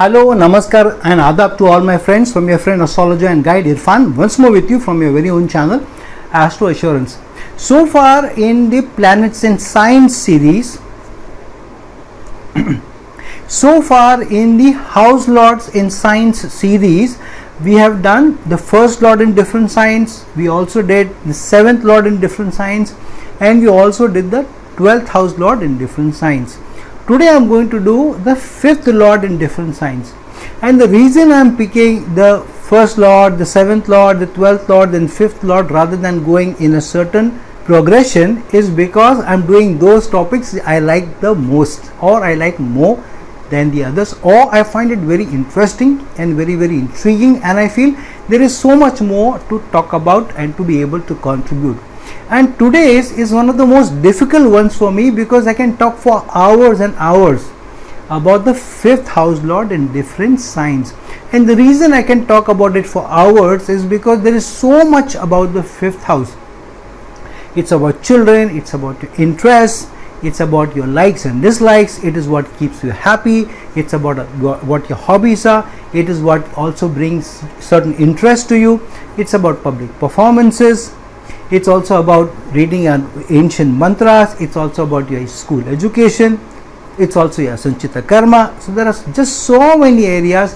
Hello, Namaskar and Adab to all my friends from your friend astrologer and guide Irfan, once more with you from your very own channel Astro Assurance. So far in the Planets and Signs series, so far in the House Lords in Signs series, we have done the first Lord in different signs, we also did the 7th Lord in different signs, and we also did the 12th House Lord in different signs. Today I am going to do the 5th Lord in different signs, and the reason I am picking the 1st Lord, the 7th Lord, the 12th Lord and 5th Lord rather than going in a certain progression is because I am doing those topics I like the most, or I like more than the others, or I find it very interesting and very intriguing, and I feel there is so much more to talk about and to be able to contribute. And today's is one of the most difficult ones for me because I can talk for hours and hours about the 5th House Lord in different signs. And the reason I can talk about it for hours is because there is so much about the 5th house. It's about children, it's about your interests, it's about your likes and dislikes, it is what keeps you happy, it's about what your hobbies are, it is what also brings certain interest to you, it's about public performances, it's also about reading ancient mantras, it's also about your school education, it's also your Sanchita Karma. So there are just so many areas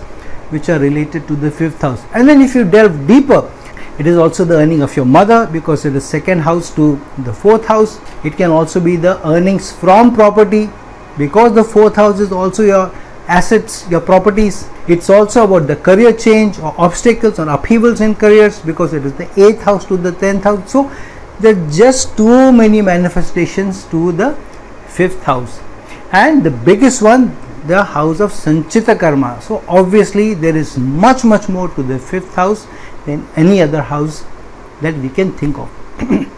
which are related to the 5th house. And then if you delve deeper, it is also the earning of your mother because it is 2nd house to the 4th house. It can also be the earnings from property because the 4th house is also your assets, your properties. It's also about the career change or obstacles or upheavals in careers because it is the 8th house to the 10th house. So there are just too many manifestations to the 5th house, and the biggest one, the house of Sanchita Karma. So obviously there is much more to the 5th house than any other house that we can think of.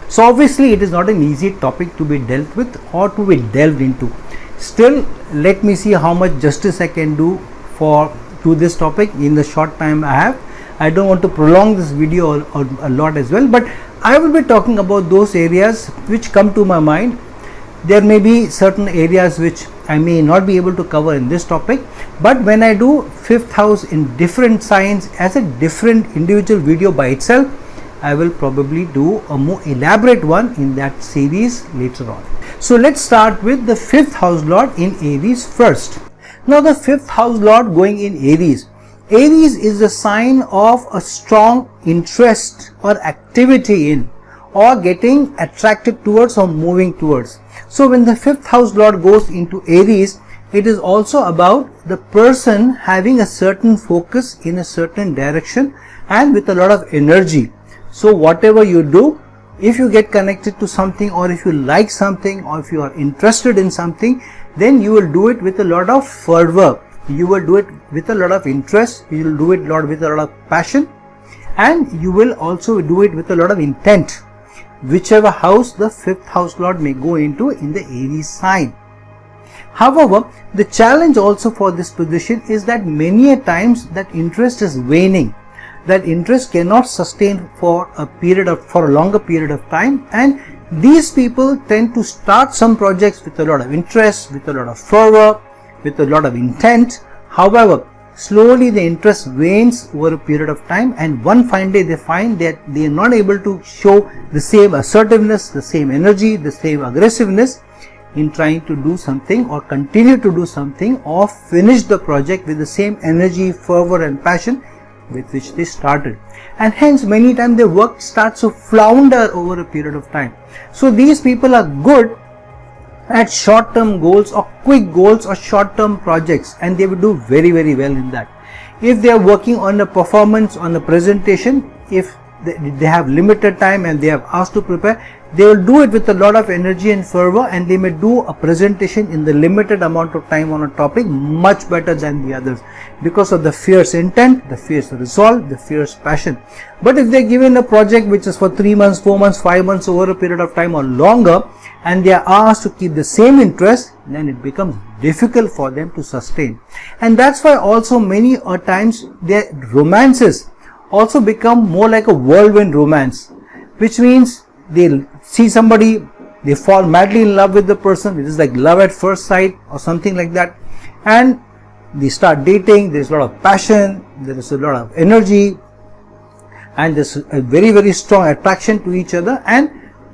So obviously it is not an easy topic to be dealt with or to be delved into. Still, let me see how much justice I can do to this topic in the short time I have. I don't want to prolong this video a lot as well, but I will be talking about those areas which come to my mind. There may be certain areas which I may not be able to cover in this topic, but when I do 5th house in different signs as a different individual video by itself, I will probably do a more elaborate one in that series later on. So let's start with the 5th house lord in Aries first. Now the 5th house lord going in Aries. Aries is a sign of a strong interest or activity in, or getting attracted towards or moving towards. So when the 5th house lord goes into Aries, it is also about the person having a certain focus in a certain direction and with a lot of energy. So whatever you do, if you get connected to something, or if you like something, or if you are interested in something, then you will do it with a lot of fervor, you will do it with a lot of interest, you will do it with a lot of passion, and you will also do it with a lot of intent, whichever house the 5th house lord may go into in the Aries sign. However, the challenge also for this position is that many a times that interest is waning. That interest cannot sustain for a longer period of time, and these people tend to start some projects with a lot of interest, with a lot of fervor, with a lot of intent. However, slowly the interest wanes over a period of time, and one fine day they find that they are not able to show the same assertiveness, the same energy, the same aggressiveness in trying to do something or continue to do something or finish the project with the same energy, fervor and passion with which they started, and hence many times their work starts to flounder over a period of time. So these people are good at short-term goals or quick goals or short-term projects, and they will do very well in that. If they are working on a performance, on a presentation, if they have limited time and they have asked to prepare, they will do it with a lot of energy and fervor, and they may do a presentation in the limited amount of time on a topic much better than the others because of the fierce intent, the fierce resolve, the fierce passion. But if they are given a project which is for 3 months, 4 months, 5 months, over a period of time or longer, and they are asked to keep the same interest, then it becomes difficult for them to sustain. And that's why also many times their romances also become more like a whirlwind romance, which means they see somebody, they fall madly in love with the person, it is like love at first sight or something like that, and they start dating, there's a lot of passion, there is a lot of energy, and there's a very, very strong attraction to each other.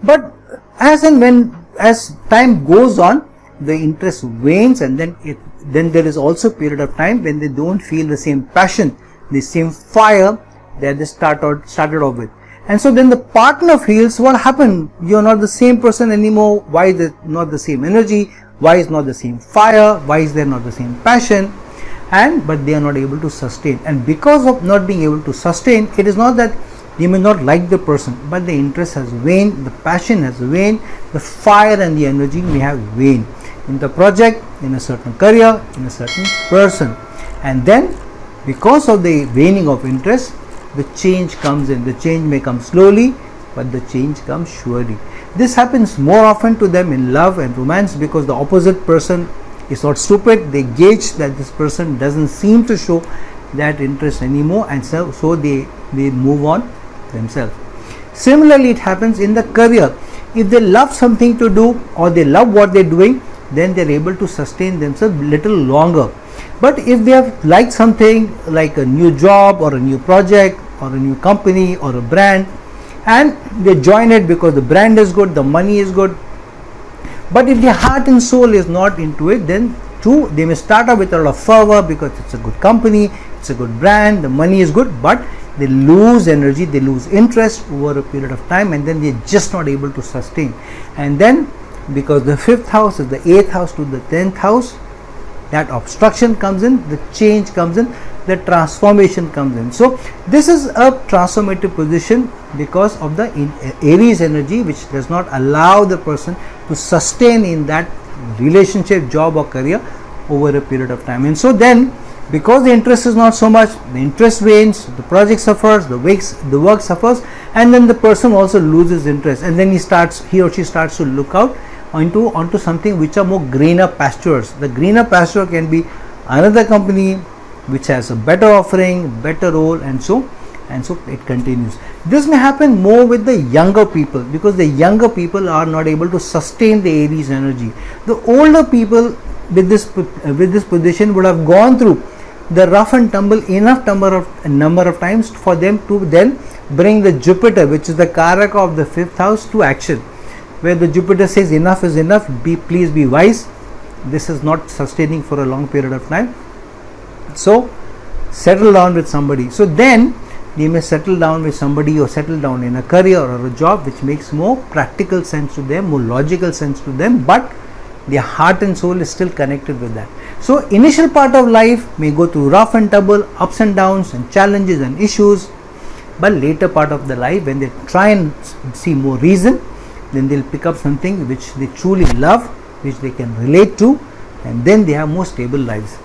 But as and when, as time goes on, the interest wanes, and then there is also a period of time when they don't feel the same passion, the same fire that they started off with. And so then the partner feels, what happened? You're not the same person anymore. Why is there not the same energy? Why is not the same fire? Why is there not the same passion? But they are not able to sustain. And because of not being able to sustain, it is not that they may not like the person, but the interest has waned, the passion has waned, the fire and the energy may have waned in the project, in a certain career, in a certain person. And then because of the waning of interest, the change comes in. The change may come slowly, but the change comes surely. This happens more often to them in love and romance, because the opposite person is not stupid. They gauge that this person doesn't seem to show that interest anymore, and so they move on themselves. Similarly, it happens in the career. If they love something to do, or they love what they're doing, then they're able to sustain themselves a little longer. But if they have liked something like a new job or a new project or a new company or a brand, and they join it because the brand is good, the money is good, but if their heart and soul is not into it, then too they may start off with a lot of fervor because it's a good company, it's a good brand, the money is good, but they lose energy, they lose interest over a period of time, and then they're just not able to sustain. And then because the 5th house is the 8th house to the 10th house, that obstruction comes in, the change comes in, the transformation comes in. So this is a transformative position because of the Aries energy, which does not allow the person to sustain in that relationship, job or career over a period of time. And so then, because the interest is not so much, the interest wanes, the project suffers, the work suffers, and then the person also loses interest, and then he or she starts to look out onto something which are more greener pastures. The greener pasture can be another company which has a better offering, better role, and so it continues. This may happen more with the younger people, because the younger people are not able to sustain the Aries energy. The older people with this position would have gone through the rough and tumble enough number of times for them to then bring the Jupiter, which is the Karaka of the 5th house, to action, where the Jupiter says enough is enough, please be wise, this is not sustaining for a long period of time, so settle down with somebody. So then they may settle down with somebody, or settle down in a career or a job which makes more practical sense to them, more logical sense to them, but their heart and soul is still connected with that. So initial part of life may go through rough and tumble, ups and downs and challenges and issues, but later part of the life, when they try and see more reason, then they'll pick up something which they truly love, which they can relate to, and then they have more stable lives.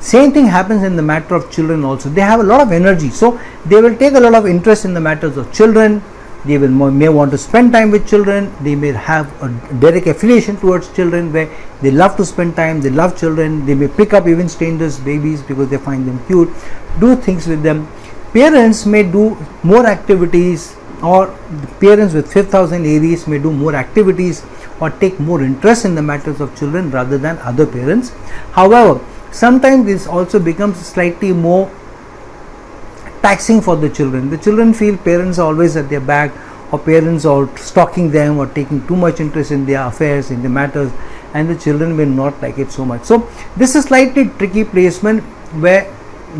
Same thing happens in the matter of children also. They have a lot of energy, so they will take a lot of interest in the matters of children. They may want to spend time with children. They may have a direct affiliation towards children, where they love to spend time, they love children. They may pick up even strangers' babies because they find them cute, do things with them. Parents may do more activities, or the parents with 5th house in Aries may do more activities or take more interest in the matters of children rather than other parents. However, sometimes this also becomes slightly more taxing for the children. The children feel parents are always at their back, or parents are stalking them or taking too much interest in their affairs, in the matters, and the children may not like it so much. So this is slightly tricky placement where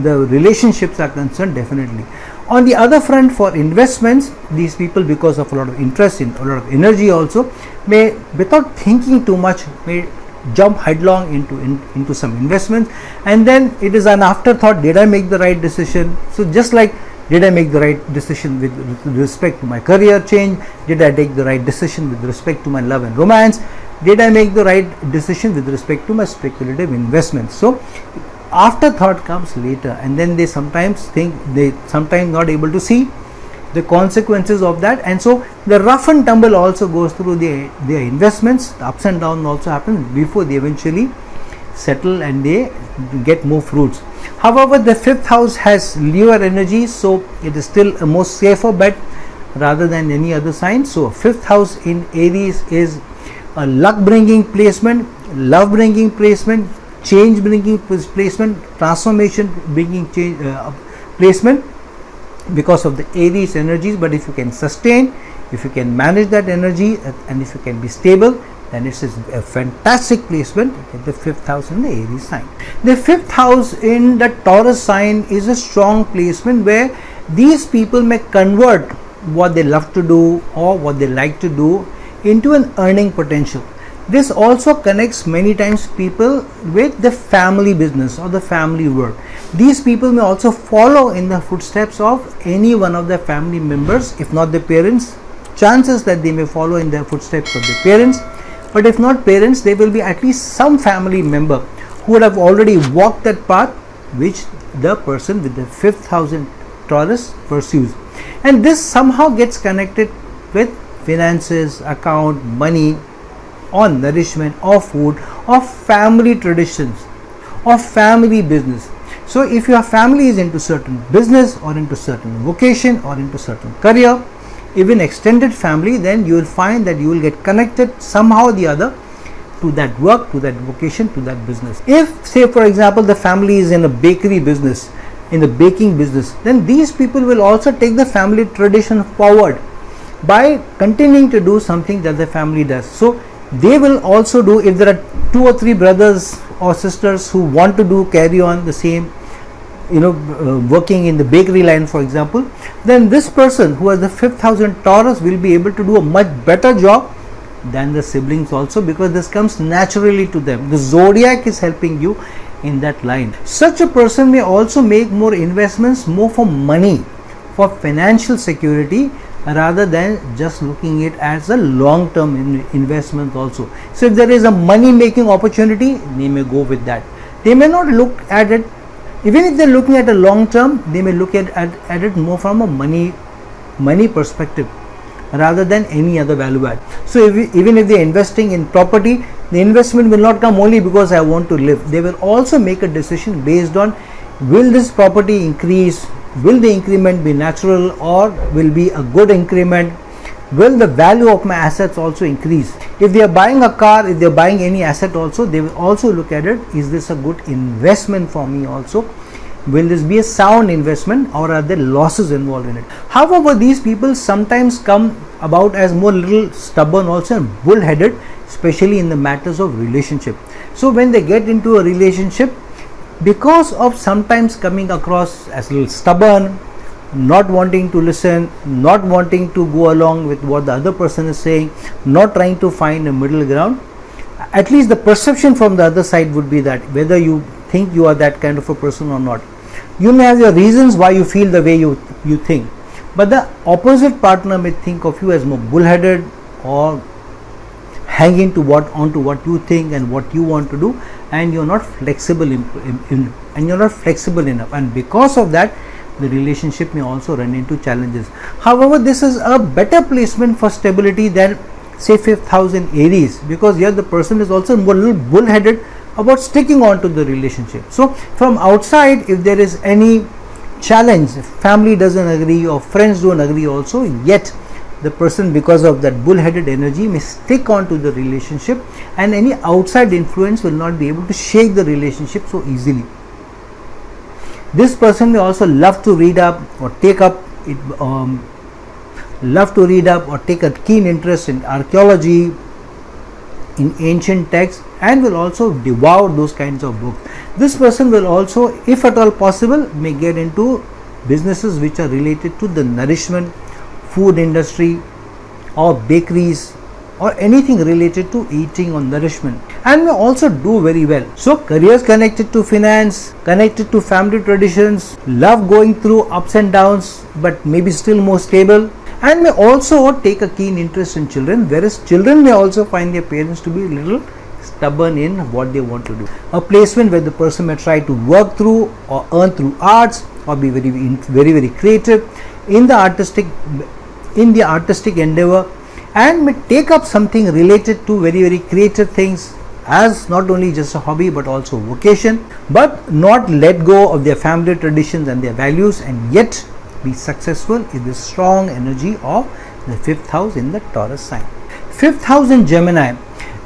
the relationships are concerned, definitely. On the other front, for investments, these people, because of a lot of interest in a lot of energy also, may, without thinking too much, may jump headlong into some investments, and then it is an afterthought, did I make the right decision? So just like, did I make the right decision with respect to my career change? Did I take the right decision with respect to my love and romance? Did I make the right decision with respect to my speculative investments? So afterthought comes later, and then they sometimes not able to see the consequences of that, and so the rough and tumble also goes through their investments. The ups and downs also happen before they eventually settle and they get more fruits. However, the 5th house has Leo energy, so it is still a more safer bet rather than any other sign. So 5th house in Aries is a luck bringing placement, love bringing placement, change bringing placement, transformation bringing change placement because of the Aries energies. But if you can sustain, if you can manage that energy, and if you can be stable, then it is a fantastic placement in the 5th house in the Aries sign. The 5th house in the Taurus sign is a strong placement where these people may convert what they love to do or what they like to do into an earning potential. This also connects many times people with the family business or the family work. These people may also follow in the footsteps of any one of their family members, if not the parents. Chances that they may follow in the footsteps of the parents, but if not parents, there will be at least some family member who would have already walked that path which the person with the 5th house in Taurus pursues. And this somehow gets connected with finances, account, money, or nourishment, or food, or family traditions, or family business. So if your family is into certain business or into certain vocation or into certain career, even extended family, then you will find that you will get connected somehow or the other to that work, to that vocation, to that business. If, say for example, the family is in a bakery business, in the baking business, then these people will also take the family tradition forward by continuing to do something that the family does. So they will also do, if there are 2 or 3 brothers or sisters who want to do carry on the same, working in the bakery line for example, then this person who has the 5th house in Taurus will be able to do a much better job than the siblings also, because this comes naturally to them. The zodiac is helping you in that line. Such a person may also make more investments, more for money, for financial security, rather than just looking it as a long term investment also. So if there is a money making opportunity, they may go with that. They may not look at it, even if they are looking at a long term, they may look at it more from a money perspective rather than any other value add. So even if they are investing in property, the investment will not come only because I want to live. They will also make a decision based on, will this property increase, will the increment be natural or will be a good increment, will the value of my assets also increase. If they are buying a car, if they are buying any asset also, they will also look at it, is this a good investment for me also, will this be a sound investment or are there losses involved in it. However, these people sometimes come about as more little stubborn also and bull-headed, especially in the matters of relationship. So when they get into a relationship, because of sometimes coming across as a little stubborn, not wanting to listen, not wanting to go along with what the other person is saying, not trying to find a middle ground, at least the perception from the other side would be that, whether you think you are that kind of a person or not, you may have your reasons why you feel the way you think, but the opposite partner may think of you as more bullheaded or hanging to onto what you think and what you want to do, and you're not flexible enough, and because of that the relationship may also run into challenges. However, this is a better placement for stability than say 5th house in Aries, because here the person is also more little bullheaded about sticking on to the relationship. So from outside, if there is any challenge, if family doesn't agree or friends don't agree also, yet the person, because of that bullheaded energy, may stick on to the relationship, and any outside influence will not be able to shake the relationship so easily. This person may also love to read up or take a keen interest in archaeology, in ancient texts, and will also devour those kinds of books. This person will also, if at all possible, may get into businesses which are related to the nourishment, food industry, or bakeries, or anything related to eating or nourishment, and may also do very well. So careers connected to finance, connected to family traditions, love going through ups and downs, but maybe still more stable, and may also take a keen interest in children, whereas children may also find their parents to be a little stubborn in what they want to do. A placement where the person may try to work through or earn through arts, or be very creative in the artistic endeavor, and may take up something related to very creative things as not only just a hobby but also vocation, but not let go of their family traditions and their values, and yet be successful in the strong energy of the 5th house in the Taurus sign. 5th house in Gemini.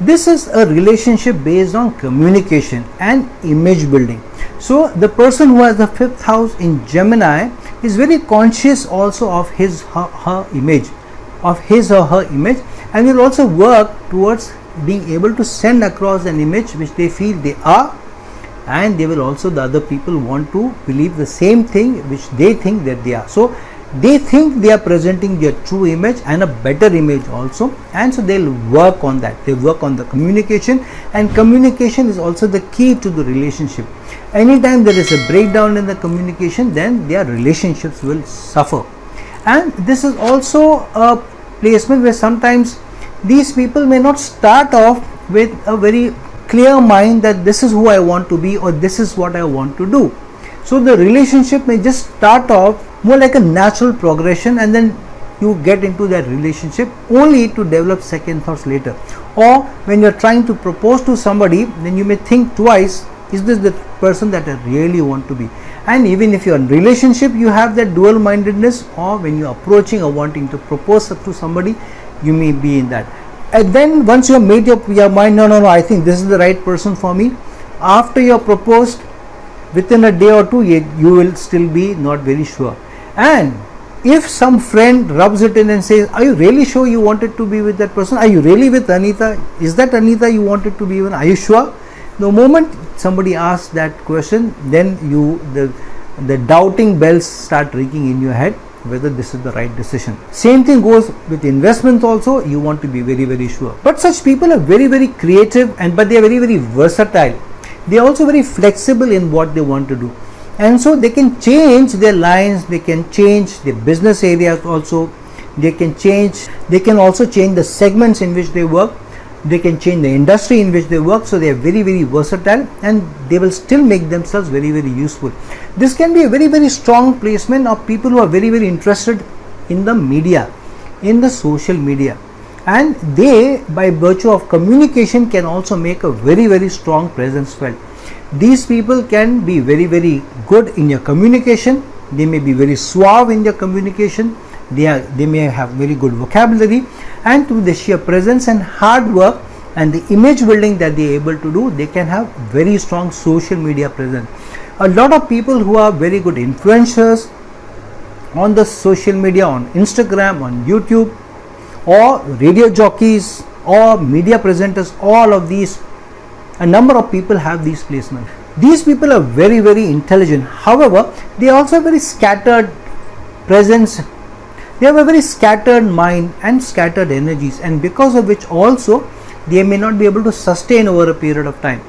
This is a relationship based on communication and image building. So the person who has the 5th house in Gemini is very conscious also of his her image, of his or her image, and will also work towards being able to send across an image which they feel they are, and they will also, the other people want to believe the same thing which they think that they are. So they think they are presenting their true image and a better image also, and so they'll work on that. They work on the communication, and communication is also the key to the relationship. Anytime there is a breakdown in the communication, then their relationships will suffer. And this is also a placement where sometimes these people may not start off with a very clear mind that this is who I want to be or this is what I want to do. So the relationship may just start off more like a natural progression, and then you get into that relationship only to develop second thoughts later. Or when you are trying to propose to somebody, then you may think twice, is this the person that I really want to be? And even if you are in relationship, you have that dual mindedness, or when you are approaching or wanting to propose to somebody, you may be in that. And then once you have made your mind, no, I think this is the right person for me, after you have proposed, within a day or two, you will still be not very sure. And if some friend rubs it in and says, are you really sure you wanted to be with that person? Are you really with Anita? Is that Anita you wanted to be with? Are you sure? The moment somebody asks that question, then the doubting bells start ringing in your head whether this is the right decision. Same thing goes with investments also. You want to be very, very sure. But such people are very, very creative, but they are very, very versatile. They are also very flexible in what they want to do, and so they can change their lines, they can change their business areas also, they can also change the segments in which they work, they can change the industry in which they work. So they are very, very versatile, and they will still make themselves very, very useful. This can be a very, very strong placement of people who are very, very interested in the media, in the social media, and they, by virtue of communication, can also make a very, very strong presence felt. These people can be very, very good in your communication. They may be very suave in their communication. They may have very good vocabulary, and through the sheer presence and hard work and the image building that they are able to do, they can have very strong social media presence. A lot of people who are very good influencers on the social media, on Instagram, on YouTube, or radio jockeys or media presenters, all of these, a number of people have these placements. These people are very, very intelligent. However, they also have very scattered presence. They have a very scattered mind and scattered energies, and because of which also they may not be able to sustain over a period of time.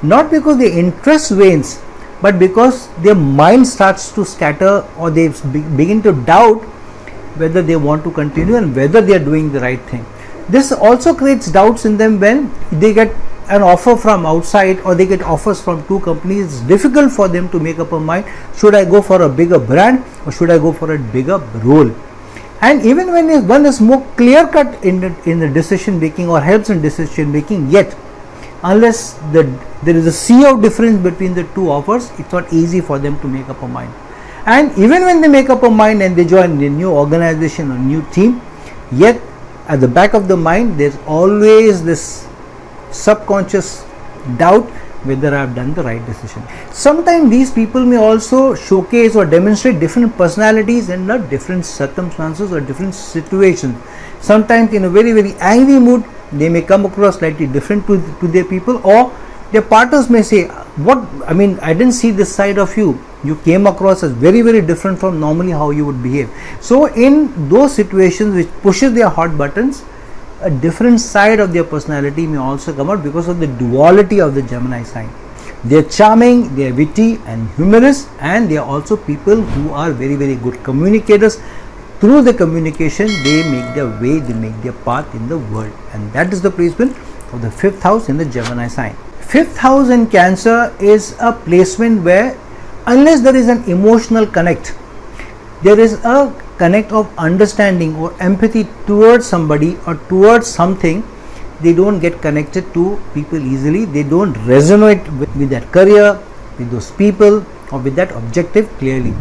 Not because their interest wanes, but because their mind starts to scatter, or they begin to doubt whether they want to continue and whether they are doing the right thing. This also creates doubts in them when they get an offer from outside, or they get offers from two companies. It's difficult for them to make up a mind, should I go for a bigger brand or should I go for a bigger role? And even when one is more clear cut in the decision making or helps in decision making, yet unless there is a sea of difference between the two offers, it's not easy for them to make up a mind. And even when they make up a mind and they join a new organization or new team, yet at the back of the mind there's always this subconscious doubt whether I have done the right decision. Sometimes these people may also showcase or demonstrate different personalities in different circumstances or different situations. Sometimes in a very, very angry mood, they may come across slightly different to their people, or their partners may say, I didn't see this side of you. You came across as very, very different from normally how you would behave. So in those situations which pushes their hot buttons, a different side of their personality may also come out because of the duality of the Gemini sign. They are charming, they are witty and humorous, and they are also people who are very, very good communicators. Through the communication, they make their way, they make their path in the world, and that is the placement of the 5th house in the Gemini sign. 5th house in Cancer is a placement where, unless there is an emotional connect, there is a connect of understanding or empathy towards somebody or towards something, they don't get connected to people easily. They don't resonate with that career, with those people, or with that objective clearly.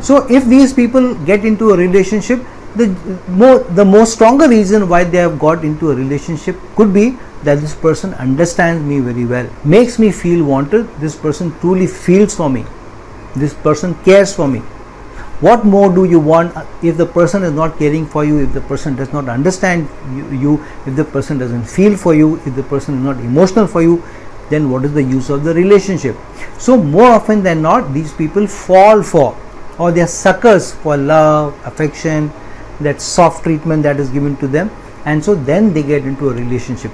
So if these people get into a relationship, the most stronger reason why they have got into a relationship could be that this person understands me very well, makes me feel wanted, this person truly feels for me, this person cares for me. What more do you want if the person is not caring for you, if the person does not understand you, if the person doesn't feel for you, if the person is not emotional for you, then what is the use of the relationship? So more often than not, these people fall for, or they are suckers for love, affection, that soft treatment that is given to them, and so then they get into a relationship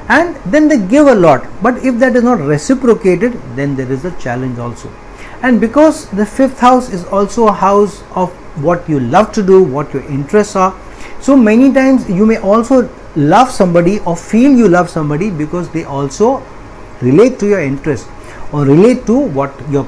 and then they give a lot, but if that is not reciprocated, then there is a challenge also. And because the fifth house is also a house of what you love to do, what your interests are, so many times you may also love somebody or feel you love somebody because they also relate to your interest or relate to what your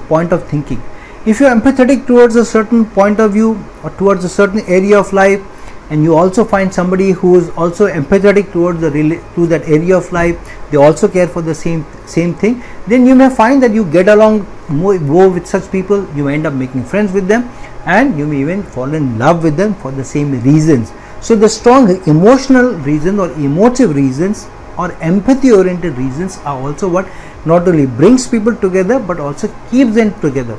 point of thinking. If you are empathetic towards a certain point of view or towards a certain area of life, and you also find somebody who is also empathetic towards to that area of life, they also care for the same thing, then you may find that you get along more with such people, you may end up making friends with them, and you may even fall in love with them for the same reasons. So the strong emotional reasons or emotive reasons or empathy oriented reasons are also what not only brings people together but also keeps them together.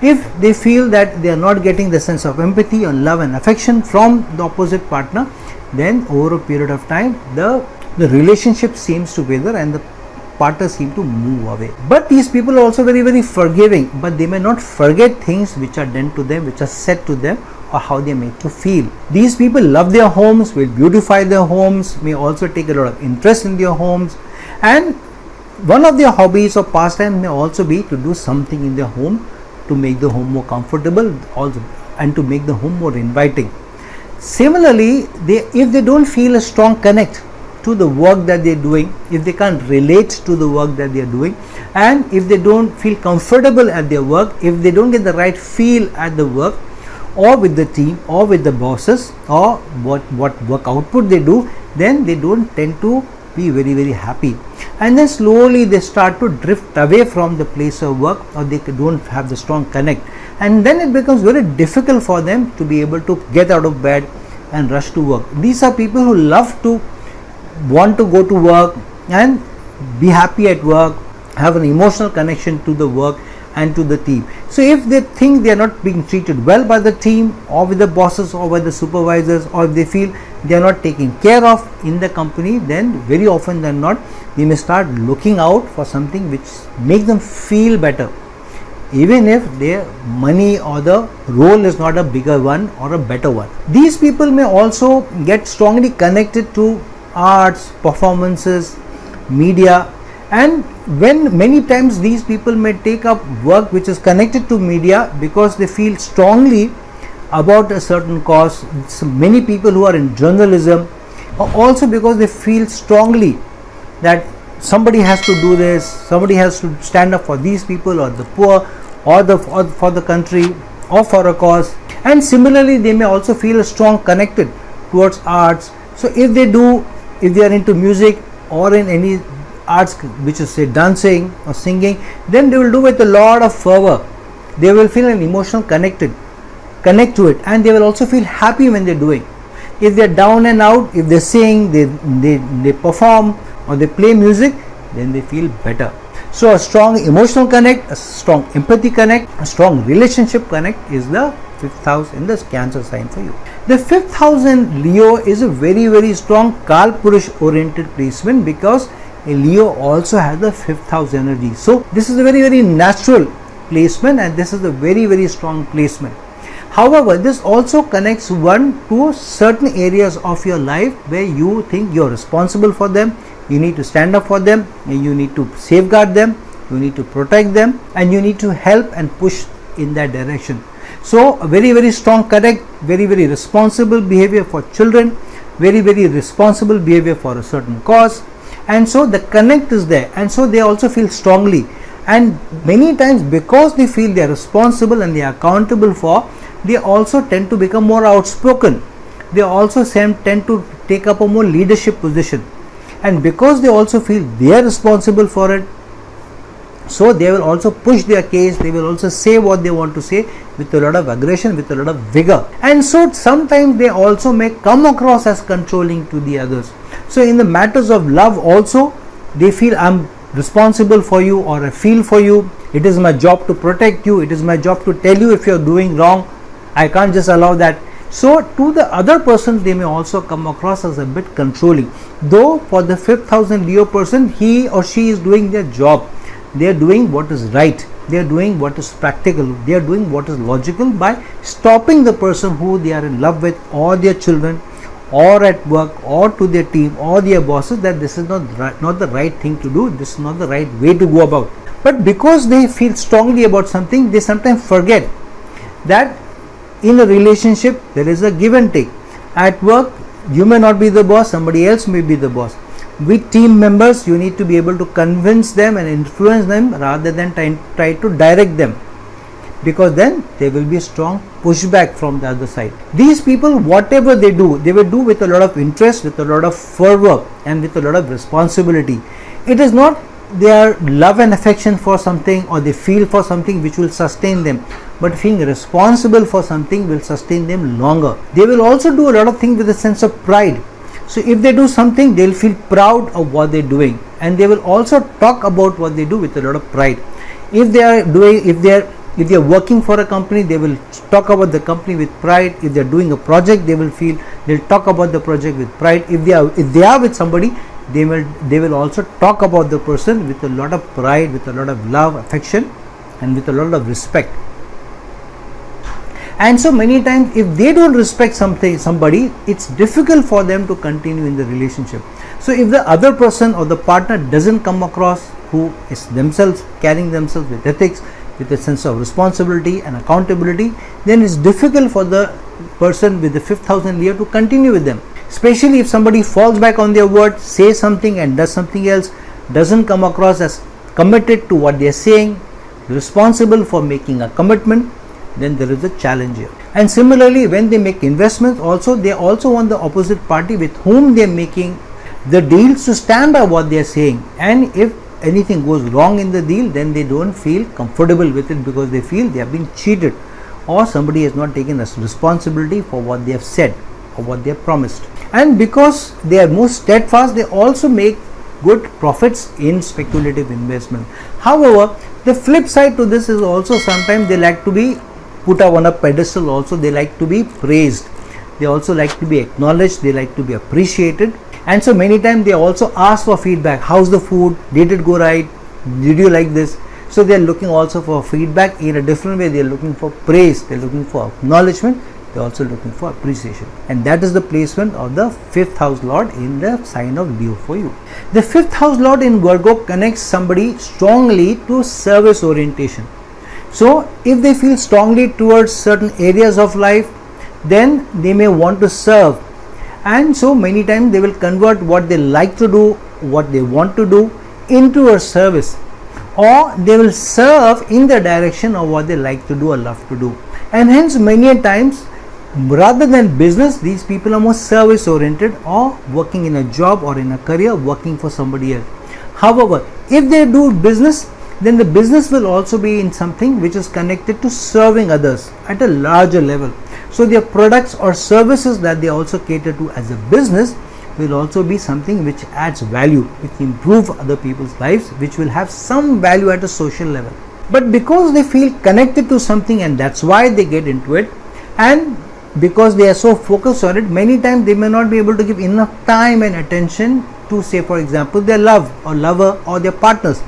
If they feel that they are not getting the sense of empathy or love and affection from the opposite partner, then over a period of time the relationship seems to wither and the partners seem to move away. But these people are also very, very forgiving, but they may not forget things which are done to them, which are said to them, or how they make you feel. These people love their homes, will beautify their homes, may also take a lot of interest in their homes, and one of their hobbies or pastime may also be to do something in their home to make the home more comfortable also, and to make the home more inviting. Similarly, if they don't feel a strong connect to the work that they are doing, if they can't relate to the work that they are doing, and if they don't feel comfortable at their work, if they don't get the right feel at the work or with the team or with the bosses or what work output they do, then they don't tend to be very, very happy, and then slowly they start to drift away from the place of work, or they don't have the strong connect, and then it becomes very difficult for them to be able to get out of bed and rush to work. These are people who love to want to go to work and be happy at work, have an emotional connection to the work and to the team. So if they think they are not being treated well by the team or with the bosses or by the supervisors, or if they feel they are not taken care of in the company, then very often than not they may start looking out for something which makes them feel better, even if their money or the role is not a bigger one or a better one. These people may also get strongly connected to arts, performances, media, and when many times these people may take up work which is connected to media because they feel strongly about a certain cause. So many people who are in journalism, also because they feel strongly that somebody has to do this, somebody has to stand up for these people or the poor or for the country or for a cause. And similarly they may also feel strong connected towards arts. So if they are into music or in any arts which is say dancing or singing, then they will do with a lot of fervor. They will feel an emotional connect to it, and they will also feel happy when they are doing. If they are down and out, if they sing, they perform or they play music, then they feel better. So a strong emotional connect, a strong empathy connect, a strong relationship connect is the fifth house in the Cancer sign for you. The fifth house in Leo is a very, very strong Kalpurush oriented placement, because a Leo also has the fifth house energy. So this is a very, very natural placement, and this is a very, very strong placement. However, this also connects one to certain areas of your life where you think you are responsible for them, you need to stand up for them, and you need to safeguard them, you need to protect them, and you need to help and push in that direction. So a very, very strong connect, very, very responsible behavior for children, very, very responsible behavior for a certain cause, and so the connect is there, and so they also feel strongly, and many times because they feel they are responsible and they are accountable for, they also tend to become more outspoken. They also tend to take up a more leadership position, and because they also feel they are responsible for it, So they will also push their case, they will also say what they want to say with a lot of aggression, with a lot of vigor. And so sometimes they also may come across as controlling to the others. So in the matters of love also, they feel I'm responsible for you, or I feel for you. It is my job to protect you. It is my job to tell you if you're doing wrong. I can't just allow that. So to the other person, they may also come across as a bit controlling. Though for the 5th house and Leo person, he or she is doing their job. They are doing what is right. They are doing what is practical. They are doing what is logical by stopping the person who they are in love with, or their children, or at work, or to their team, or their bosses, that this is not the right thing to do. This is not the right way to go about. But because they feel strongly about something, they sometimes forget that in a relationship there is a give and take. At work, you may not be the boss, somebody else may be the boss. With team members, you need to be able to convince them and influence them rather than try to direct them, because then there will be a strong pushback from the other side. These people, whatever they do, they will do with a lot of interest, with a lot of fervor, and with a lot of responsibility. It is not their love and affection for something, or they feel for something which will sustain them, but being responsible for something will sustain them longer. They will also do a lot of things with a sense of pride. So if they do something, they will feel proud of what they are doing, and they will also talk about what they do with a lot of pride. If they are working for a company, they will talk about the company with pride. If they are doing a project, they'll talk about the project with pride. If they are with somebody, they will also talk about the person with a lot of pride, with a lot of love, affection, and with a lot of respect. And so many times, if they don't respect somebody, it's difficult for them to continue in the relationship. So if the other person or the partner doesn't come across who is themselves carrying themselves with ethics, with a sense of responsibility and accountability, then it's difficult for the person with the 5th house and Leo to continue with them. Especially if somebody falls back on their word, says something and does something else, doesn't come across as committed to what they are saying, responsible for making a commitment, then there is a challenge here. And similarly, when they make investments also, they also want the opposite party with whom they are making the deals to stand by what they are saying. And if anything goes wrong in the deal, then they don't feel comfortable with it, because they feel they have been cheated, or somebody has not taken responsibility for what they have said or what they have promised. And because they are more steadfast, they also make good profits in speculative investment. However, the flip side to this is also sometimes they like to be put up on a pedestal. Also, they like to be praised, they also like to be acknowledged, they like to be appreciated. And so many times they also ask for feedback. How's the food? Did it go right? Did you like this? So they are looking also for feedback in a different way. They are looking for praise, they are looking for acknowledgement, they are also looking for appreciation. And that is the placement of the 5th house lord in the sign of Leo for you. The 5th house lord in Virgo connects somebody strongly to service orientation. So if they feel strongly towards certain areas of life, then they may want to serve. And so many times they will convert what they like to do, what they want to do, into a service, or they will serve in the direction of what they like to do or love to do. And hence many times, rather than business, these people are more service oriented, or working in a job or in a career, working for somebody else. However, if they do business, then the business will also be in something which is connected to serving others at a larger level. So their products or services that they also cater to as a business will also be something which adds value, which improve other people's lives, which will have some value at a social level. But because they feel connected to something, and that's why they get into it, and because they are so focused on it, many times they may not be able to give enough time and attention to, say for example, their love or lover or their partners.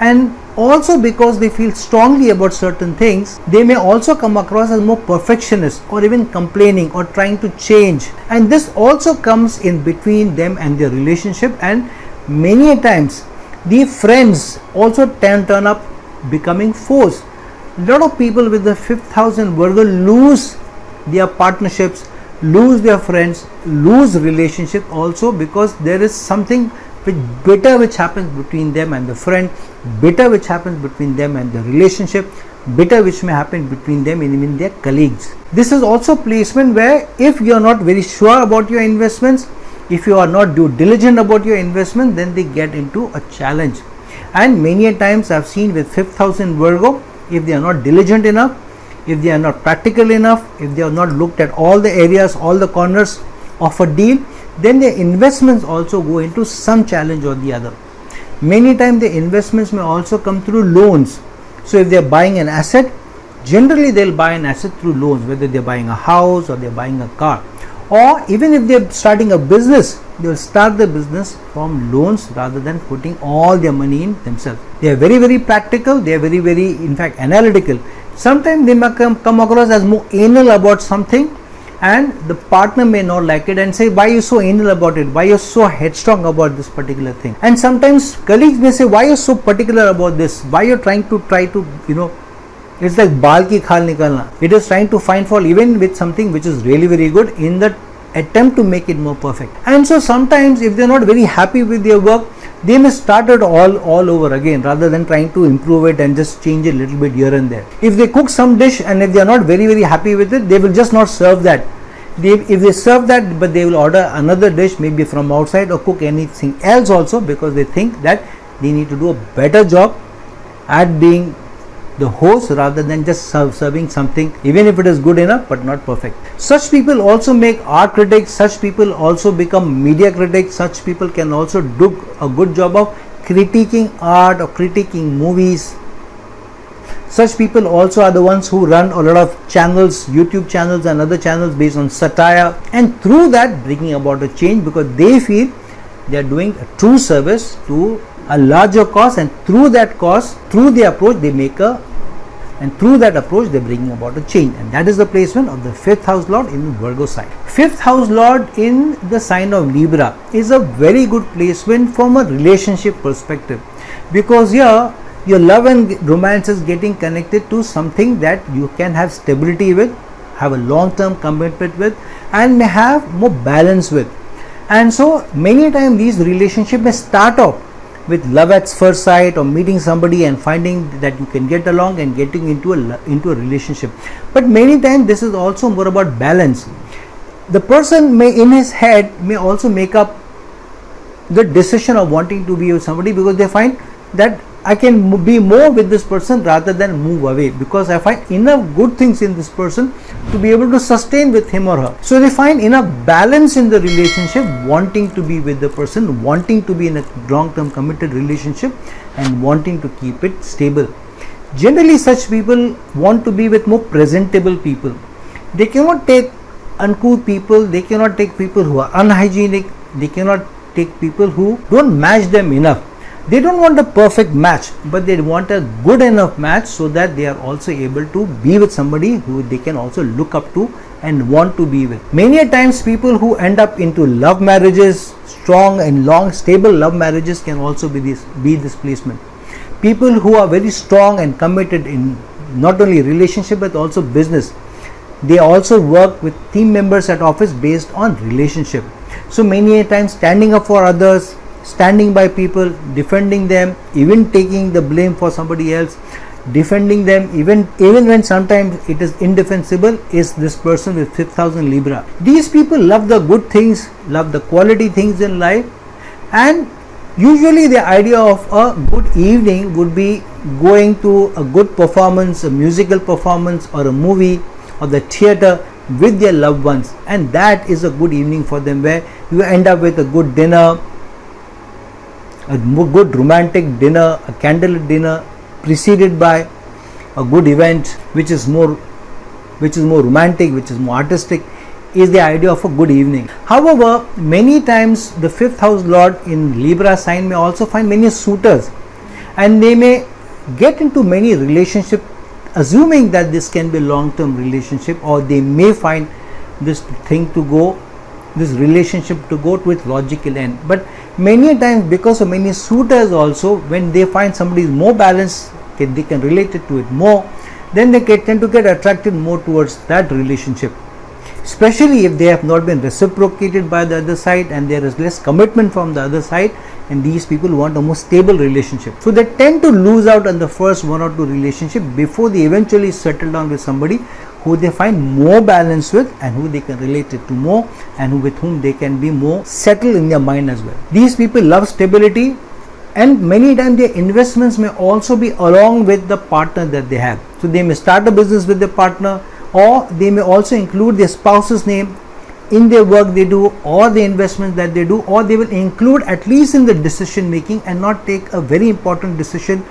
And also because they feel strongly about certain things, they may also come across as more perfectionist, or even complaining or trying to change. And this also comes in between them and their relationship, and many times the friends also turn up becoming foes. A lot of people with the 5th house in Virgo lose their partnerships, lose their friends, lose relationship also, because there is something bitter which happens between them and the friend, bitter which happens between them and the relationship, bitter which may happen between them and even their colleagues. This is also placement where if you are not very sure about your investments, if you are not diligent about your investment, then they get into a challenge. And many a times I've seen with 5th house in Virgo, if they are not diligent enough, if they are not practical enough, if they have not looked at all the areas, all the corners of a deal, then their investments also go into some challenge or the other. Many times the investments may also come through loans. So if they are buying an asset, generally they'll buy an asset through loans, whether they're buying a house or they're buying a car. Or even if they're starting a business, they will start the business from loans rather than putting all their money in themselves. They are very, very practical, they are very, very, in fact, analytical. Sometimes they may come across as more anal about something, and the partner may not like it and say, why are you so anal about it, why are you so headstrong about this particular thing. And sometimes colleagues may say, why are you so particular about this, why are you trying to it's like baal ki khal nikalna. It is trying to find fault even with something which is really very good in the attempt to make it more perfect. And so sometimes if they are not very happy with their work, they may start it all over again rather than trying to improve it and just change it a little bit here and there. If they cook some dish and if they are not very, very happy with it, they will just not serve that. If they serve that, but they will order another dish maybe from outside or cook anything else also, because they think that they need to do a better job at being the host rather than just serving something, even if it is good enough but not perfect. Such people also make art critics, such people also become media critics, such people can also do a good job of critiquing art or critiquing movies. Such people also are the ones who run a lot of channels, YouTube channels and other channels based on satire, and through that bringing about a change because they feel they are doing a true service to a larger cause, and through that cause, through the approach they make and through that approach they bring about a change. And that is the placement of the 5th house lord in Virgo sign. 5th house lord in the sign of Libra is a very good placement from a relationship perspective, because here your love and romance is getting connected to something that you can have stability with, have a long-term commitment with, and may have more balance with. And so many times these relationships may start off with love at first sight or meeting somebody and finding that you can get along and getting into a relationship. But many times this is also more about balance. The person may in his head may also make up the decision of wanting to be with somebody because they find that I can be more with this person rather than move away, because I find enough good things in this person to be able to sustain with him or her. So they find enough balance in the relationship, wanting to be with the person, wanting to be in a long-term committed relationship and wanting to keep it stable. Generally such people want to be with more presentable people. They cannot take uncouth people, they cannot take people who are unhygienic, they cannot take people who don't match them enough. They don't want a perfect match, but they want a good enough match so that they are also able to be with somebody who they can also look up to and want to be with. Many a times people who end up into love marriages, strong and long stable love marriages, can also be this placement. People who are very strong and committed in not only relationship but also business. They also work with team members at office based on relationship. So many a times standing up for others, standing by people, defending them, even taking the blame for somebody else, defending them even when sometimes it is indefensible, is this person with 5th house in Libra. These people love the good things, love the quality things in life, and usually the idea of a good evening would be going to a good performance, a musical performance or a movie or the theatre with their loved ones, and that is a good evening for them, where you end up with a good dinner, a good romantic dinner, a candlelit dinner preceded by a good event which is more romantic, which is more artistic, is the idea of a good evening. However, many times the 5th house lord in Libra sign may also find many suitors, and they may get into many relationships assuming that this can be a long-term relationship, or they may find this relationship to go to its logical end. But many times because of many suitors also, when they find somebody is more balanced, they can relate it to it more, then they tend to get attracted more towards that relationship, especially if they have not been reciprocated by the other side and there is less commitment from the other side, and these people want a more stable relationship. So they tend to lose out on the first 1 or 2 relationship before they eventually settle down with somebody who they find more balance with and who they can relate it to more, and with whom they can be more settled in their mind as well. These people love stability, and many times their investments may also be along with the partner that they have. So they may start a business with their partner, or they may also include their spouse's name in their work they do, or the investments that they do, or they will include at least in the decision making and not take a very important decision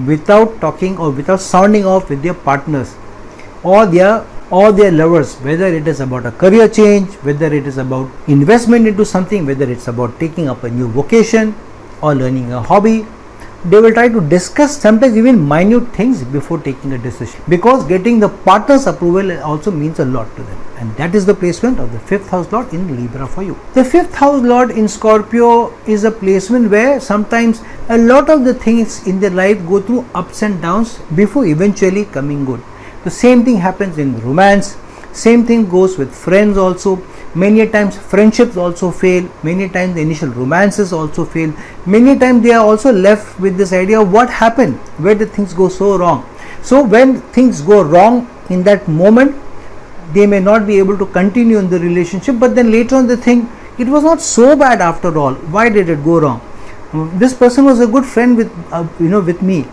without talking or without sounding off with their partners or their lovers, whether it is about a career change, whether it is about investment into something, whether it's about taking up a new vocation or learning a hobby. They will try to discuss sometimes even minute things before taking a decision, because getting the partner's approval also means a lot to them, and that is the placement of the 5th house lord in Libra for you. The 5th house lord in Scorpio is a placement where sometimes a lot of the things in their life go through ups and downs before eventually coming good. The same thing happens in romance, same thing goes with friends also. Many times friendships also fail, many times the initial romances also fail, many times they are also left with this idea of what happened, where did things go so wrong. So when things go wrong in that moment, they may not be able to continue in the relationship, but then later on they think it was not so bad after all. Why did it go wrong? This person was a good friend with me.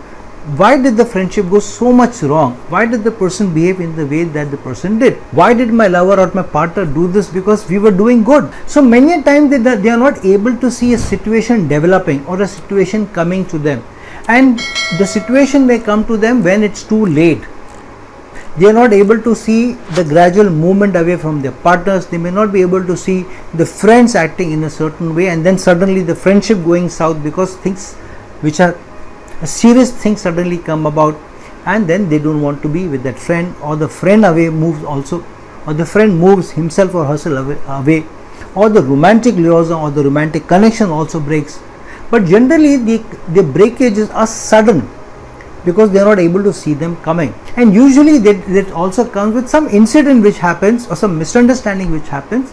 Why did the friendship go so much wrong? Why did the person behave in the way that the person did? Why did my lover or my partner do this? Because we were doing good. So many times they are not able to see a situation developing or a situation coming to them, and the situation may come to them when it's too late. They are not able to see the gradual movement away from their partners. They may not be able to see the friends acting in a certain way, and then suddenly the friendship going south because things which are a serious thing suddenly come about, and then they don't want to be with that friend, or the friend away moves also, or the friend moves himself or herself away, or the romantic liaison or the romantic connection also breaks. But generally the breakages are sudden because they are not able to see them coming, and usually that also comes with some incident which happens or some misunderstanding which happens,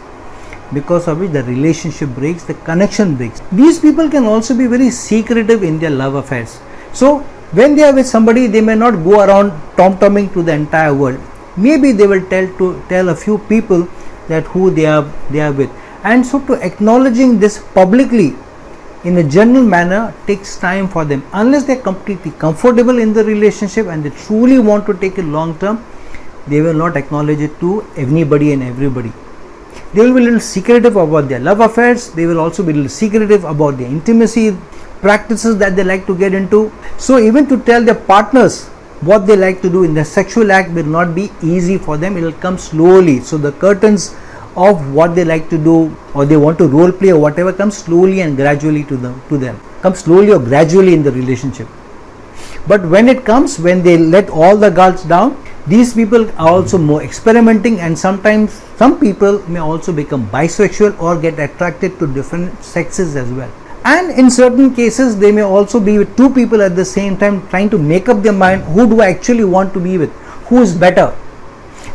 because of which the relationship breaks, the connection breaks. These people can also be very secretive in their love affairs. So when they are with somebody, they may not go around tom-tomming to the entire world. Maybe they will tell a few people that who they are with, and so to acknowledging this publicly in a general manner takes time for them. Unless they are completely comfortable in the relationship and they truly want to take it long term, they will not acknowledge it to anybody and everybody. They will be a little secretive about their love affairs. They will also be a little secretive about their intimacy practices that they like to get into. So even to tell their partners what they like to do in the sexual act will not be easy for them. It will come slowly. So the curtains of what they like to do, or they want to role play or whatever, comes slowly and gradually to them. Comes slowly or gradually in the relationship. But when they let all the guards down, these people are also more experimenting, and sometimes some people may also become bisexual or get attracted to different sexes as well. And in certain cases, they may also be with two people at the same time, trying to make up their mind, who do I actually want to be with, who is better.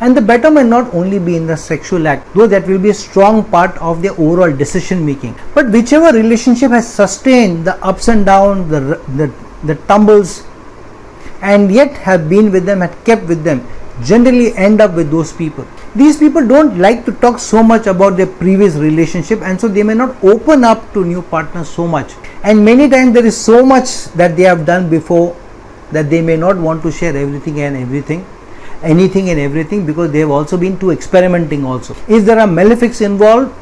And the better may not only be in the sexual act, though that will be a strong part of their overall decision making. But whichever relationship has sustained the ups and downs, the tumbles, and yet have been with them, had kept with them, generally end up with those people. These people don't like to talk so much about their previous relationship, and so they may not open up to new partners so much. And many times there is so much that they have done before that they may not want to share anything and everything, because they have also been too experimenting also. If there are malefics involved,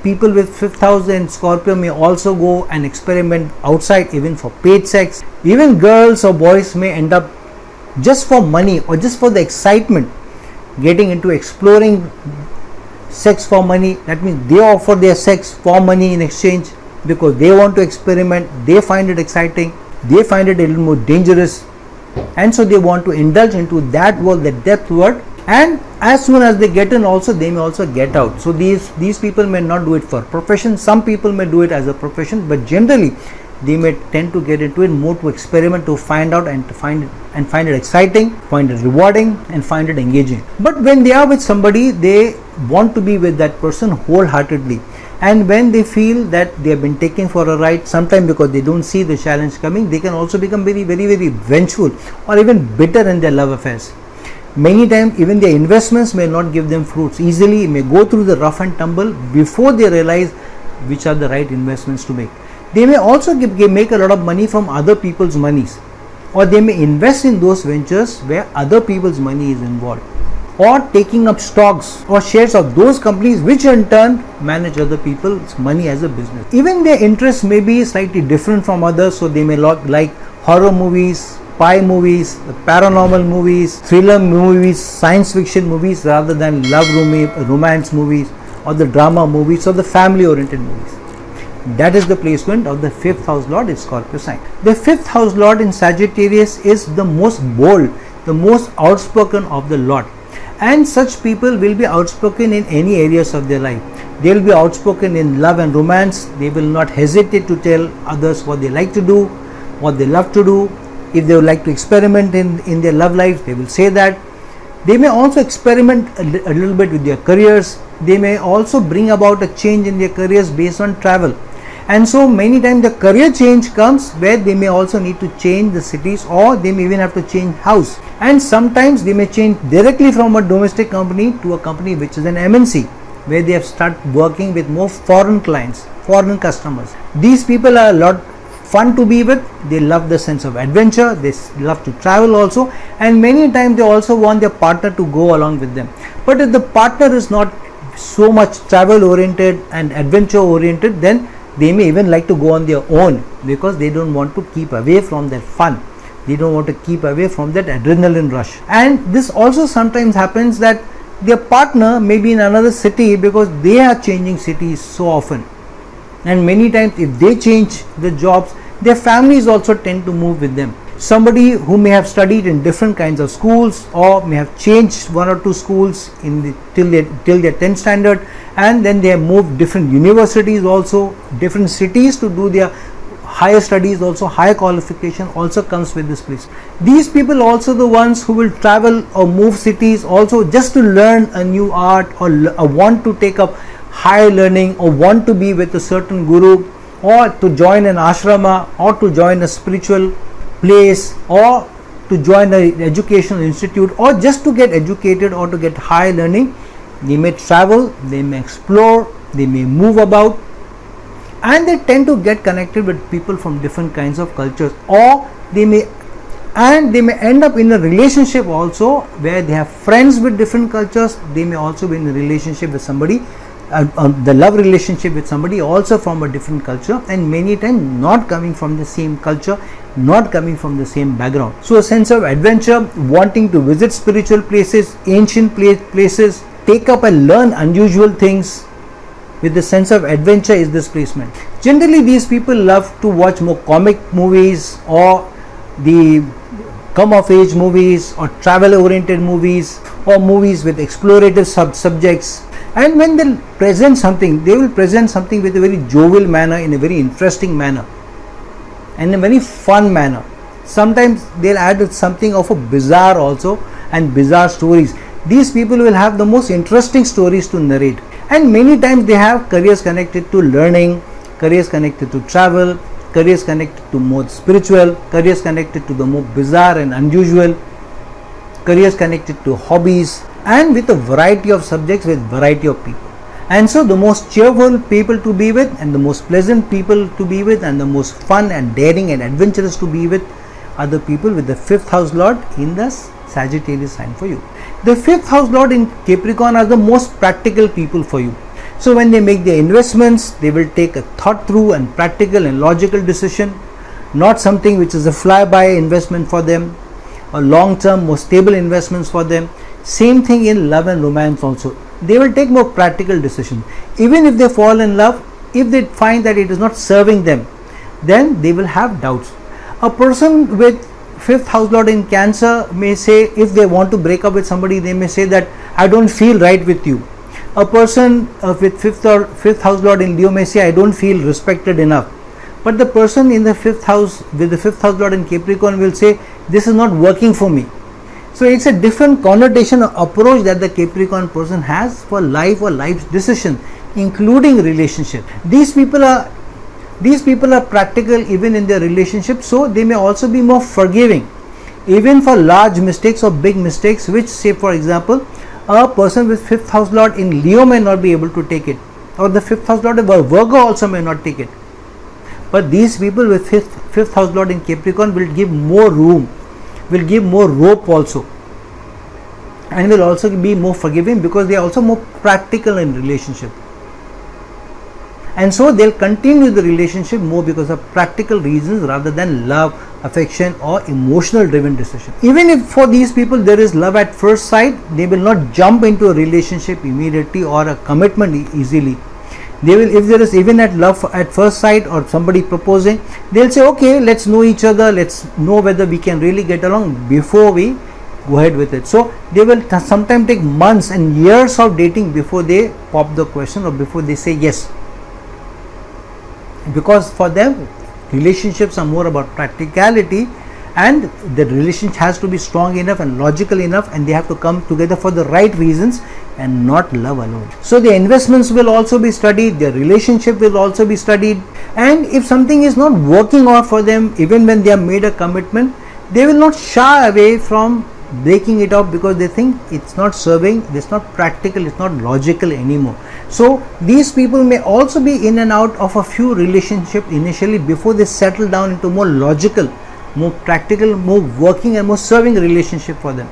people with 5th house in Scorpio may also go and experiment outside, even for paid sex. Even girls or boys may end up just for money or just for the excitement getting into exploring sex for money. That means they offer their sex for money in exchange because they want to experiment, they find it exciting, they find it a little more dangerous, and so they want to indulge into that world, the depth world. And as soon as they get in also, they may also get out. So these people may not do it for profession. Some people may do it as a profession, but generally they may tend to get into it more to experiment, to find out and to find it exciting, find it rewarding, and find it engaging. But when they are with somebody, they want to be with that person wholeheartedly. And when they feel that they have been taken for a ride, sometimes because they don't see the challenge coming, they can also become very, very, very vengeful or even bitter in their love affairs. Many times even their investments may not give them fruits easily, may go through the rough and tumble before they realize which are the right investments to make. They may also make a lot of money from other people's monies, or they may invest in those ventures where other people's money is involved, or taking up stocks or shares of those companies which in turn manage other people's money as a business. Even their interests may be slightly different from others, so they may like horror movies, spy movies, paranormal movies, thriller movies, science fiction movies rather than romance movies, or the drama movies, or the family oriented movies. That is the placement of the 5th house lord in Scorpio sign. The 5th house lord in Sagittarius is the most bold, the most outspoken of the lord, and such people will be outspoken in any areas of their life. They will be outspoken in love and romance. They will not hesitate to tell others what they like to do, what they love to do. If they would like to experiment in their love life, they will say that. They may also experiment a little bit with their careers. They may also bring about a change in their careers based on travel. And so many times the career change comes where they may also need to change the cities, or they may even have to change house. And sometimes they may change directly from a domestic company to a company which is an MNC, where they have started working with more foreign clients, foreign customers. These people are a lot fun to be with. They love the sense of adventure. They love to travel also, and many times they also want their partner to go along with them. But if the partner is not so much travel oriented and adventure oriented, then they may even like to go on their own, because they don't want to keep away from that fun. They don't want to keep away from that adrenaline rush. And this also sometimes happens that their partner may be in another city, because they are changing cities so often. And many times if they change the jobs, their families also tend to move with them. Somebody who may have studied in different kinds of schools, or may have changed one or two schools till their 10th standard, and then they have moved different universities also, different cities to do their higher studies also, higher qualification also comes with this place. These people also the ones who will travel or move cities also just to learn a new art, or want to take up higher learning, or want to be with a certain guru, or to join an ashrama, or to join a spiritual place, or to join an educational institute, or just to get educated or to get high learning. They may travel, they may explore, they may move about, and they tend to get connected with people from different kinds of cultures, or they may end up in a relationship also where they have friends with different cultures. They may also be in a relationship with somebody, the love relationship with somebody also from a different culture, and many times not coming from the same culture, not coming from the same background. So a sense of adventure, wanting to visit spiritual places, ancient places, take up and learn unusual things with the sense of adventure is this placement. Generally these people love to watch more comic movies, or the come of age movies, or travel oriented movies, or movies with explorative subjects. And when they present something, they will present something with a very jovial manner, in a very interesting manner, and in a very fun manner. Sometimes they'll add something of a bizarre also, and bizarre stories. These people will have the most interesting stories to narrate, and many times they have careers connected to learning, careers connected to travel, careers connected to more spiritual, careers connected to the more bizarre and unusual, careers connected to hobbies, and with a variety of subjects, with variety of people. And so the most cheerful people to be with, and the most pleasant people to be with, and the most fun and daring and adventurous to be with are the people with the 5th house lord in the Sagittarius sign for you. The 5th house lord in Capricorn are the most practical people for you. So when they make their investments, they will take a thought through and practical and logical decision, not something which is a fly-by investment for them, or long-term, more stable investments for them. Same thing in love and romance also. They will take more practical decisions. Even if they fall in love, if they find that it is not serving them, then they will have doubts. A person with 5th house lord in Cancer may say, if they want to break up with somebody, they may say that I don't feel right with you. A person with 5th house lord in Leo may say, I don't feel respected enough. But the person in the 5th house with the 5th house lord in Capricorn will say, this is not working for me. So it's a different connotation or approach that the Capricorn person has for life or life's decision, including relationship. These people are practical even in their relationship, so they may also be more forgiving, even for large mistakes or big mistakes, which, say for example, a person with 5th house lord in Leo may not be able to take it, or the 5th house lord of Virgo also may not take it. But these people with fifth house lord in Capricorn will give more room, will give more rope also, and will also be more forgiving because they are also more practical in relationship. And so they'll continue the relationship more because of practical reasons rather than love, affection or emotional driven decision. Even if for these people there is love at first sight, they will not jump into a relationship immediately or a commitment easily. They will, if there is even at love at first sight or somebody proposing, they'll say, okay, let's know each other, let's know whether we can really get along before we go ahead with it. So they will sometimes take months and years of dating before they pop the question or before they say yes, because for them relationships are more about practicality, and the relationship has to be strong enough and logical enough, and they have to come together for the right reasons and not love alone. So the investments will also be studied, their relationship will also be studied, and if something is not working out for them, even when they have made a commitment, they will not shy away from breaking it up because they think it's not serving, it's not practical, it's not logical anymore. So these people may also be in and out of a few relationships initially before they settle down into more logical, more practical, more working and more serving relationship for them.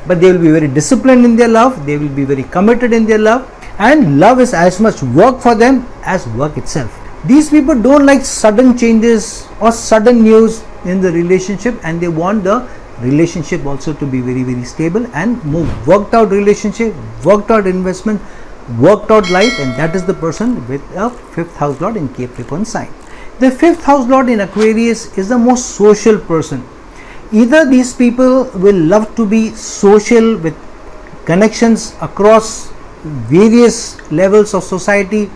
But they will be very disciplined in their love, they will be very committed in their love, and love is as much work for them as work itself. These people don't like sudden changes or sudden news in the relationship, and they want the relationship also to be very, very stable and more worked out relationship, worked out investment, worked out life, and that is the person with a fifth house lord in Capricorn sign. The fifth house lord in Aquarius is the most social person. Either these people will love to be social with connections across various levels of society.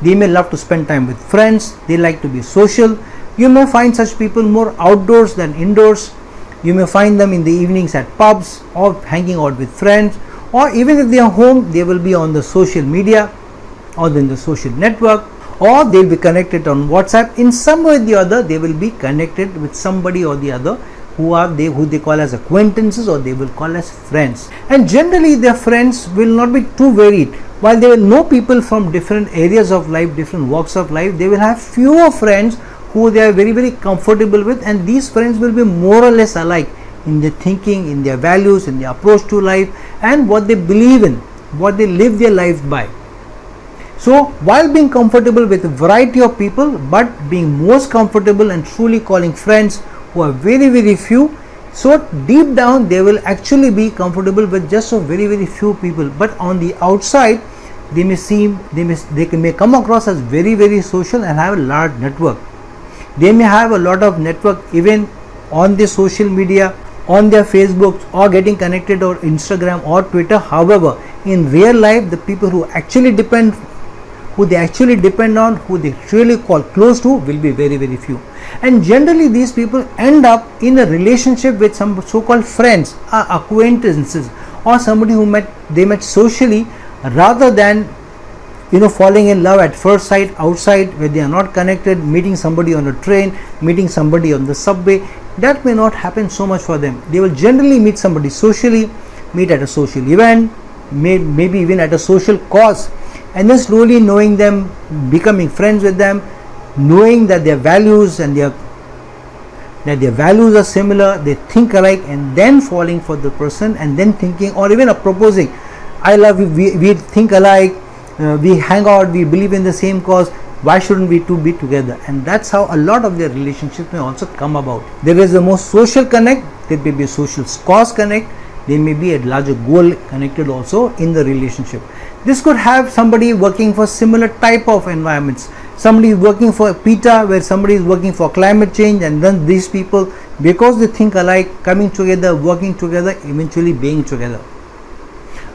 They may love to spend time with friends, they like to be social. You may find such people more outdoors than indoors. You may find them in the evenings at pubs or hanging out with friends, or even if they are home, they will be on the social media or in the social network, or they will be connected on WhatsApp. In some way or the other, they will be connected with somebody or the other who they call as acquaintances, or they will call as friends. And generally their friends will not be too varied. While they will know people from different areas of life, different walks of life, they will have fewer friends who they are very, very comfortable with, and these friends will be more or less alike in their thinking, in their values, in their approach to life, and what they believe in, what they live their life by. So while being comfortable with a variety of people, but being most comfortable and truly calling friends who are very, very few, so deep down they will actually be comfortable with just a very, very few people, but on the outside they may come across as very, very social and have a large network. They may have a lot of network even on the social media, on their Facebook, or getting connected on Instagram or Twitter. However, in real life, the people who they actually depend on, who they really call close to, will be very, very few. And generally these people end up in a relationship with some so-called friends, acquaintances, or somebody who they met socially, rather than falling in love at first sight outside where they are not connected, meeting somebody on a train, meeting somebody on the subway. That may not happen so much for them. They will generally meet somebody socially, meet at a social event, maybe even at a social cause, and then slowly knowing them, becoming friends with them, knowing that their values and their values are similar, they think alike, and then falling for the person, and then thinking, or even proposing, I love you, we think alike, we hang out, we believe in the same cause, why shouldn't we two be together? And that's how a lot of their relationships may also come about. There is a more social connect, there may be a social cause connect, there may be a larger goal connected also in the relationship. This could have somebody working for similar type of environments. Somebody is working for PETA, where somebody is working for climate change, and then these people, because they think alike, coming together, working together, eventually being together.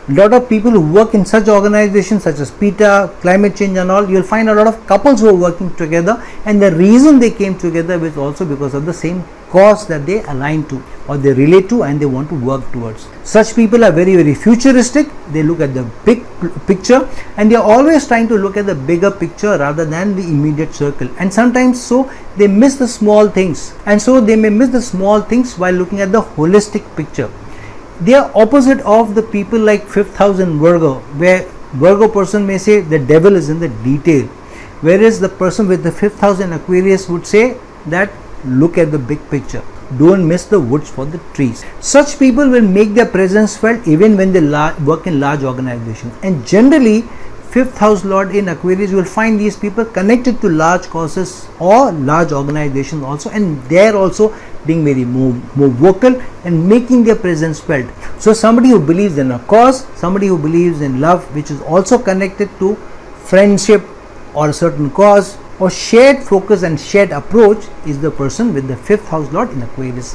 A lot of people who work in such organizations such as PETA, climate change and all, you will find a lot of couples who are working together, and the reason they came together was also because of the same cause that they align to or they relate to and they want to work towards. Such people are very, very futuristic. They look at the big picture, and they are always trying to look at the bigger picture rather than the immediate circle, and sometimes so they miss the small things, and so they may miss the small things while looking at the holistic picture. They are opposite of the people like fifth house in Virgo, where Virgo person may say the devil is in the detail. whereas the person with the 5th house in Aquarius would say that look at the big picture, don't miss the woods for the trees. Such people will make their presence felt even when they work in large organizations, and generally 5th house lord in Aquarius, you will find these people connected to large causes or large organizations also, and they are also being very more vocal and making their presence felt. So somebody who believes in a cause, somebody who believes in love, which is also connected to friendship or a certain cause or shared focus and shared approach, is the person with the 5th house lord in Aquarius.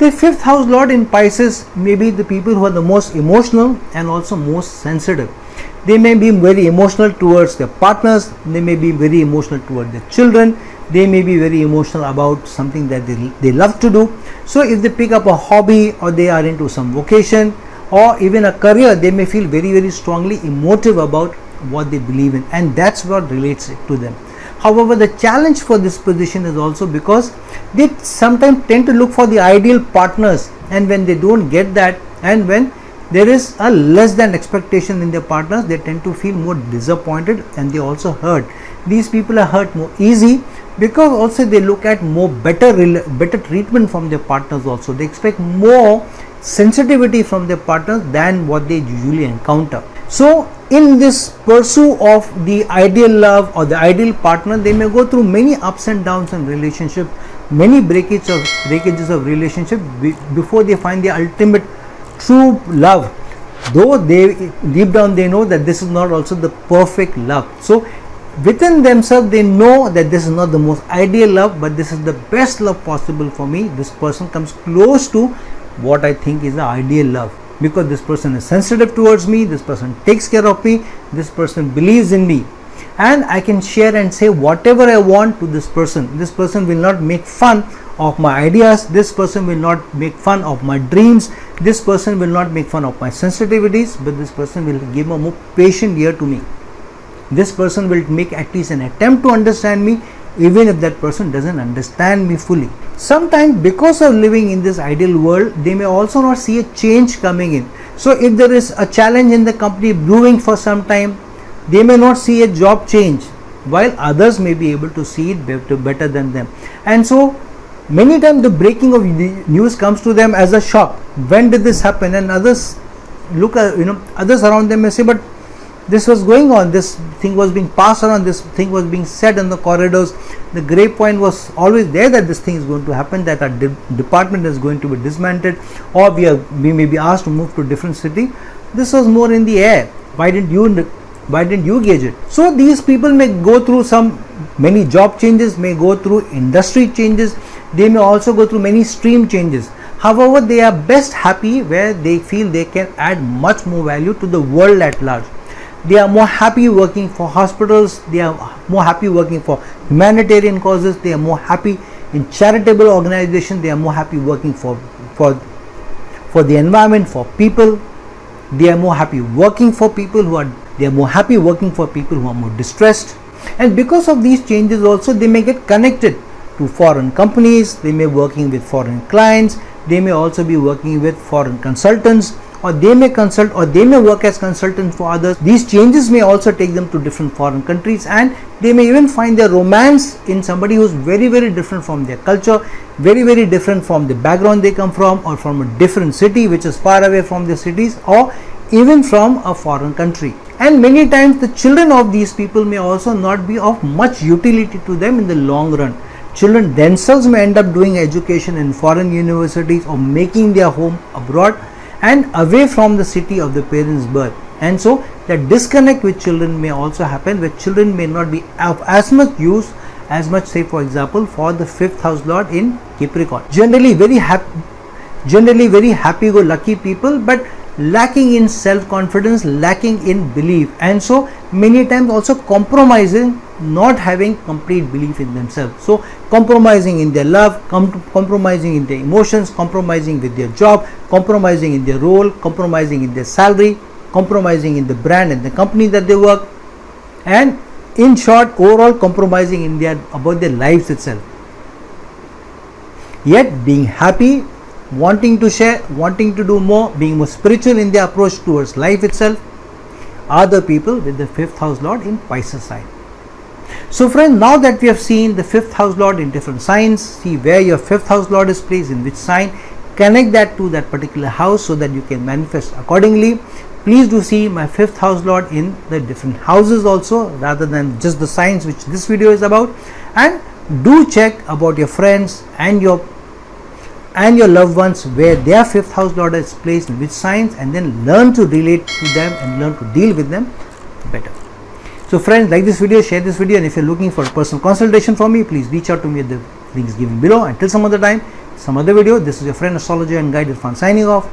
The 5th house lord in Pisces may be the people who are the most emotional and also most sensitive. They may be very emotional towards their partners, they may be very emotional towards their children, they may be very emotional about something that they love to do. So if they pick up a hobby or they are into some vocation or even a career, they may feel very strongly emotive about what they believe in, and that's what relates it to them. However, the challenge for this position is also because they sometimes tend to look for the ideal partners, and when they don't get that, and when there is a less than expectation in their partners, they tend to feel more disappointed and they also hurt. These people are hurt more easy because also they look at more better treatment from their partners also. They expect more sensitivity from their partners than what they usually encounter. So in this pursuit of the ideal love or the ideal partner, they may go through many ups and downs in relationship, many breakages of relationship before they find the ultimate true love, though they deep down they know that this is not also the perfect love. So within themselves they know that this is not the most ideal love, but this is the best love possible for me. This person comes close to what I think is the ideal love, because this person is sensitive towards me, this person takes care of me, this person believes in me, and I can share and say whatever I want to this person. This person will not make fun of my ideas, this person will not make fun of my dreams, this person will not make fun of my sensitivities, but this person will give a more patient ear to me. This person will make at least an attempt to understand me, even if that person doesn't understand me fully. Sometimes because of living in this ideal world, they may also not see a change coming in. So if there is a challenge in the company brewing for some time, they may not see a job change, while others may be able to see it better than them. And so many times the breaking of news comes to them as a shock. When did this happen? And others look at, others around them may say, but this was going on, this thing was being passed around, this thing was being said in the corridors, the grapevine was always there that this thing is going to happen, that our department is going to be dismantled, or we may be asked to move to a different city. This was more in the air. Why didn't you gauge it? So these people may go through many job changes, may go through industry changes, they may also go through many stream changes. However, they are best happy where they feel they can add much more value to the world at large. They are more happy working for hospitals, they are more happy working for humanitarian causes, they are more happy in charitable organizations, they are more happy working for the environment, for people. They are more happy working for people who are more distressed. And because of these changes also, they may get connected to foreign companies, they may be working with foreign clients, they may also be working with foreign consultants, or they may consult or they may work as consultants for others. These changes may also take them to different foreign countries, and they may even find their romance in somebody who is very different from their culture, very different from the background they come from, or from a different city which is far away from their cities, or even from a foreign country. And many times the children of these people may also not be of much utility to them in the long run. Children themselves may end up doing education in foreign universities or making their home abroad and away from the city of the parents' birth. And so that disconnect with children may also happen, where children may not be of as much use as much, say for example, for the 5th house lord in Capricorn. Generally very happy-go-lucky people, but lacking in self-confidence, lacking in belief, and so many times also compromising, not having complete belief in themselves. So compromising in their love, compromising in their emotions, compromising with their job, compromising in their role, compromising in their salary, compromising in the brand and the company that they work, and in short, overall compromising in about their lives itself. Yet being happy, wanting to share, wanting to do more, being more spiritual in their approach towards life itself, are the people with the 5th house lord in Pisces sign. So friends, now that we have seen the 5th house lord in different signs, see where your 5th house lord is placed in which sign, connect that to that particular house so that you can manifest accordingly. Please do see my 5th house lord in the different houses also, rather than just the signs which this video is about. And do check about your friends and your loved ones where their 5th house lord is placed in which signs, and then learn to relate to them and learn to deal with them better. So friends, like this video, share this video, and if you're looking for a personal consultation from me, please reach out to me at the links given below. Until some other time, some other video, this is your friend, astrologer and guide Irfan signing off.